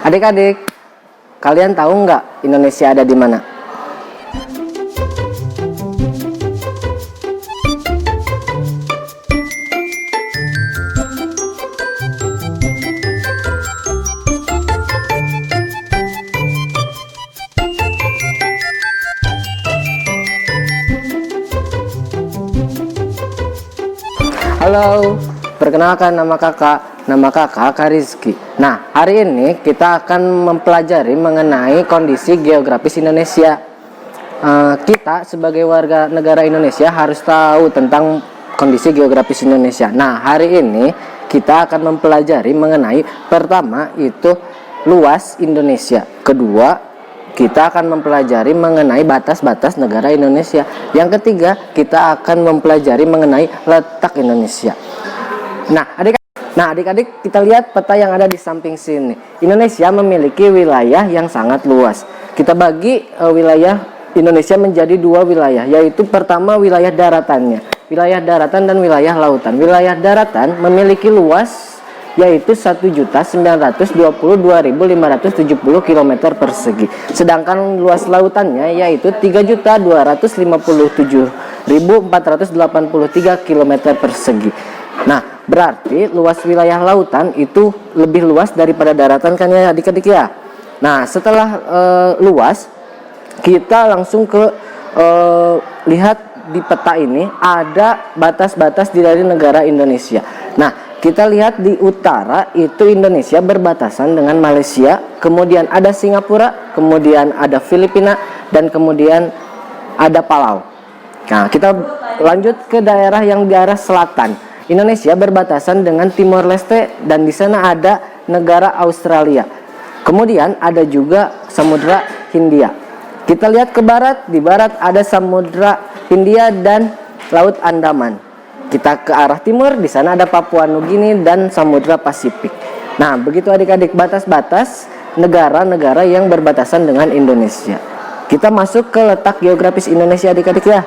Adik-adik, kalian tahu nggak Indonesia ada di mana? Halo, perkenalkan nama kakak. Nama kakak Rizky. Nah, hari ini kita akan mempelajari mengenai kondisi geografis Indonesia. Kita sebagai warga negara Indonesia harus tahu tentang kondisi geografis Indonesia. Nah, hari ini kita akan mempelajari mengenai pertama itu luas Indonesia. Kedua, kita akan mempelajari mengenai batas-batas negara Indonesia. Yang ketiga, kita akan mempelajari mengenai letak Indonesia. Nah, adik-adik, kita lihat peta yang ada di samping sini. Indonesia memiliki wilayah yang sangat luas. Kita bagi wilayah Indonesia menjadi dua wilayah, yaitu pertama wilayah daratannya, wilayah daratan dan wilayah lautan. Wilayah daratan memiliki luas yaitu 1.922.570 km persegi. Sedangkan luas lautannya yaitu 3.257.483 km persegi. Nah, berarti luas wilayah lautan itu lebih luas daripada daratan kan ya adik-adik ya. Nah, setelah luas, kita langsung ke lihat di peta ini ada batas-batas dari negara Indonesia. Nah, kita lihat di utara itu Indonesia berbatasan dengan Malaysia, kemudian ada Singapura, kemudian ada Filipina, dan kemudian ada Palau. Nah, kita lanjut ke daerah yang di arah selatan. Indonesia berbatasan dengan Timor Leste dan di sana ada negara Australia. Kemudian ada juga Samudra Hindia. Kita lihat ke barat, di barat ada Samudra Hindia dan Laut Andaman. Kita ke arah timur, di sana ada Papua Nugini dan Samudra Pasifik. Nah, begitu adik-adik batas-batas negara-negara yang berbatasan dengan Indonesia. Kita masuk ke letak geografis Indonesia adik-adik ya.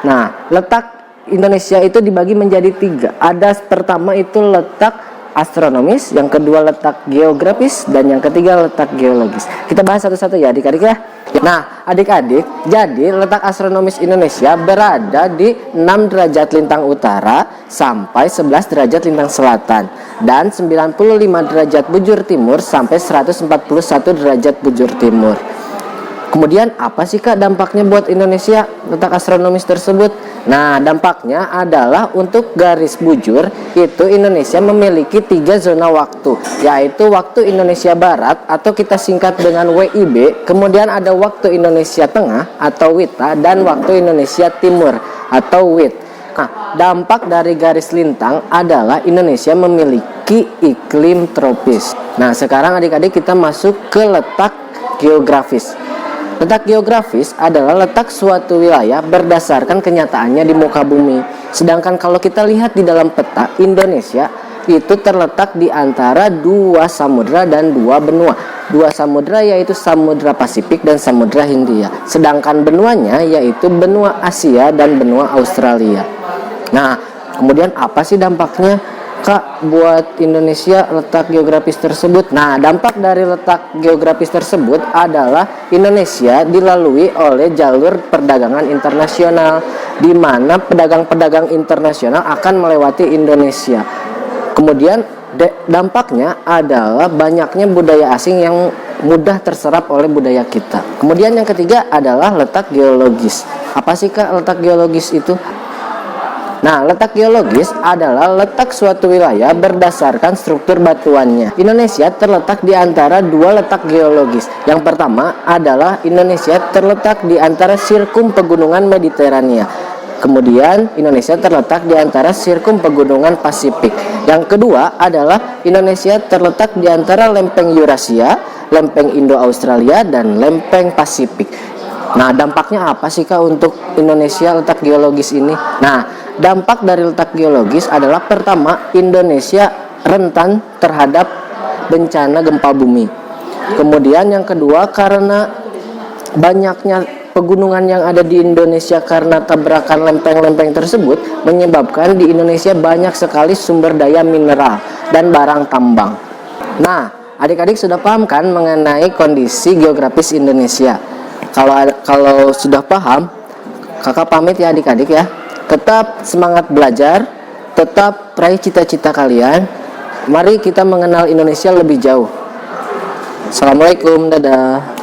Nah, letak Indonesia itu dibagi menjadi tiga. Ada pertama itu letak astronomis, yang kedua letak geografis, dan yang ketiga letak geologis. Kita bahas satu-satu ya adik-adik ya. Nah, adik-adik, jadi letak astronomis Indonesia berada di 6 derajat lintang utara sampai 11 derajat lintang selatan dan 95 derajat bujur timur sampai 141 derajat bujur timur. Kemudian apa sih Kak dampaknya buat Indonesia letak astronomis tersebut? Nah, dampaknya adalah untuk garis bujur itu Indonesia memiliki 3 zona waktu, yaitu waktu Indonesia Barat atau kita singkat dengan WIB, kemudian ada waktu Indonesia Tengah atau WITA, dan waktu Indonesia Timur atau WIT. Nah, dampak dari garis lintang adalah Indonesia memiliki iklim tropis. Nah, sekarang adik-adik kita masuk ke letak geografis. Letak geografis adalah letak suatu wilayah berdasarkan kenyataannya di muka bumi. Sedangkan kalau kita lihat di dalam peta, Indonesia itu terletak di antara 2 samudra dan 2 benua. 2 samudra yaitu Samudra Pasifik dan Samudra Hindia. Sedangkan benuanya yaitu benua Asia dan benua Australia. Nah, kemudian apa sih dampaknya Kak buat Indonesia letak geografis tersebut? Nah, dampak dari letak geografis tersebut adalah Indonesia dilalui oleh jalur perdagangan internasional, di mana pedagang-pedagang internasional akan melewati Indonesia. Kemudian dampaknya adalah banyaknya budaya asing yang mudah terserap oleh budaya kita. Kemudian yang ketiga adalah letak geologis. Apa sih Kak letak geologis itu? Nah, letak geologis adalah letak suatu wilayah berdasarkan struktur batuannya. Indonesia terletak di antara 2 letak geologis. Yang pertama adalah Indonesia terletak di antara sirkum pegunungan Mediterania. Kemudian Indonesia terletak di antara sirkum pegunungan Pasifik. Yang kedua adalah Indonesia terletak di antara lempeng Eurasia, lempeng Indo-Australia, dan lempeng Pasifik. Nah, dampaknya apa sih Kak untuk Indonesia letak geologis ini? Nah, dampak dari letak geologis adalah pertama, Indonesia rentan terhadap bencana gempa bumi. Kemudian yang kedua, karena banyaknya pegunungan yang ada di Indonesia karena tabrakan lempeng-lempeng tersebut menyebabkan di Indonesia banyak sekali sumber daya mineral dan barang tambang. Nah, adik-adik sudah paham kan mengenai kondisi geografis Indonesia? Kalau sudah paham, kakak pamit ya adik-adik ya. Tetap semangat belajar, tetap raih cita-cita kalian. Mari kita mengenal Indonesia lebih jauh. Assalamualaikum, dadah.